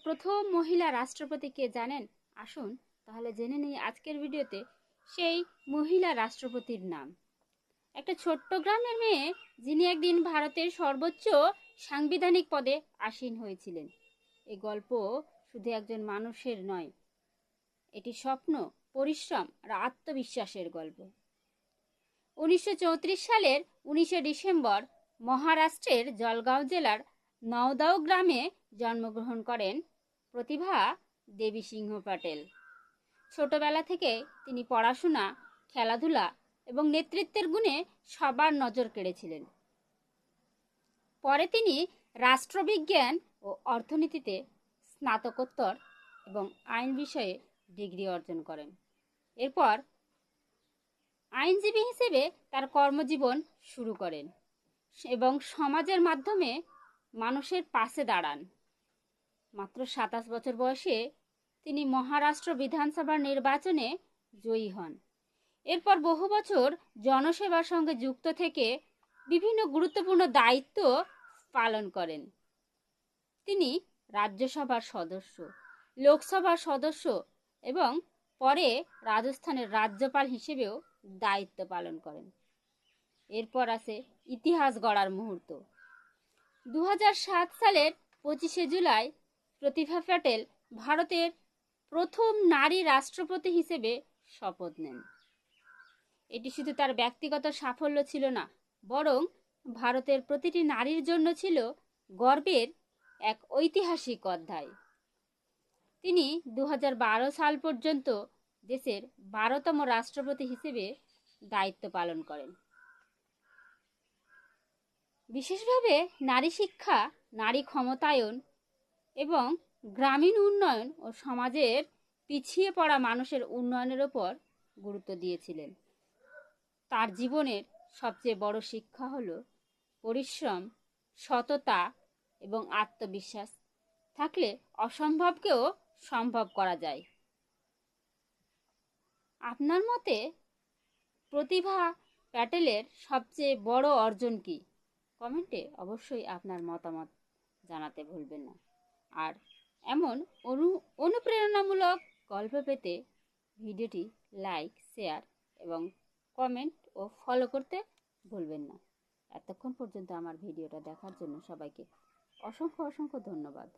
প্রথম মহিলা রাষ্ট্রপতি কে জানেন? আসুন তাহলে জেনে নিই আজকের ভিডিওতে সেই মহিলা রাষ্ট্রপতির নাম। একটা ছোট্ট গ্রামের মেয়ে যিনি একদিন ভারতের সর্বোচ্চ সাংবিধানিক পদে আসীন হয়েছিলেন। এই গল্প শুধু একজন মানুষের নয়, এটি স্বপ্ন, পরিশ্রম আর আত্মবিশ্বাসের গল্প। 1934 সালের 19শে ডিসেম্বর মহারাষ্ট্রের জলগাঁও জেলার নওদাও গ্রামে জন্মগ্রহণ করেন প্রতিভা দেবী সিংহ পাটেল। ছোটবেলা থেকে তিনি পড়াশোনা, খেলাধুলা এবং নেতৃত্বের গুণে সবার নজর কেড়েছিলেন। পরে তিনি রাষ্ট্রবিজ্ঞান ও অর্থনীতিতে স্নাতকোত্তর এবং আইন বিষয়ে ডিগ্রি অর্জন করেন। এরপর আইনজীবী হিসেবে তার কর্মজীবন শুরু করেন এবং সমাজের মাধ্যমে মানুষের পাশে দাঁড়ান। মাত্র 27 বছর বয়সে তিনি মহারাষ্ট্র বিধানসভার নির্বাচনে জয়ী হন। এরপর বহু বছর জনসেবার সঙ্গে যুক্ত থেকে বিভিন্ন গুরুত্বপূর্ণ দায়িত্ব পালন করেন। তিনি রাজ্যসভার সদস্য, লোকসভার সদস্য এবং পরে রাজস্থানের রাজ্যপাল হিসেবেও দায়িত্ব পালন করেন। এরপর আসে ইতিহাস গড়ার মুহূর্ত। 2007 সালের 25শে জুলাই প্রতিভা প্যাটেল ভারতের প্রথম নারী রাষ্ট্রপতি হিসেবে শপথ নেন। এটি শুধু তার ব্যক্তিগত সাফল্য ছিল না, বরং ভারতের প্রতিটি নারীর জন্য ছিল গর্বের এক ঐতিহাসিক অধ্যায়। তিনি 2012 সাল পর্যন্ত দেশের 12তম রাষ্ট্রপতি হিসেবে দায়িত্ব পালন করেন। বিশেষভাবে নারী শিক্ষা, নারী ক্ষমতায়ন এবং গ্রামীণ উন্নয়ন ও সমাজের পিছিয়ে পড়া মানুষের উন্নয়নের উপর গুরুত্ব দিয়েছিলেন। তার জীবনের সবচেয়ে বড় শিক্ষা হলো পরিশ্রম, সততা এবং আত্মবিশ্বাস থাকলে অসম্ভবকেও সম্ভব করা যায়। আপনার মতে প্রতিভা প্যাটেলের সবচেয়ে বড় অর্জন কি? কমেন্টে অবশ্যই আপনার মতামত জানাতে ভুলবেন না। আর এমন অনুপ্রেরণামূলক গল্প পেতে ভিডিওটি লাইক, শেয়ার এবং কমেন্ট ও ফলো করতে ভুলবেন না। এতক্ষণ পর্যন্ত আমার ভিডিওটা দেখার জন্য সবাইকে অসংখ্য ধন্যবাদ।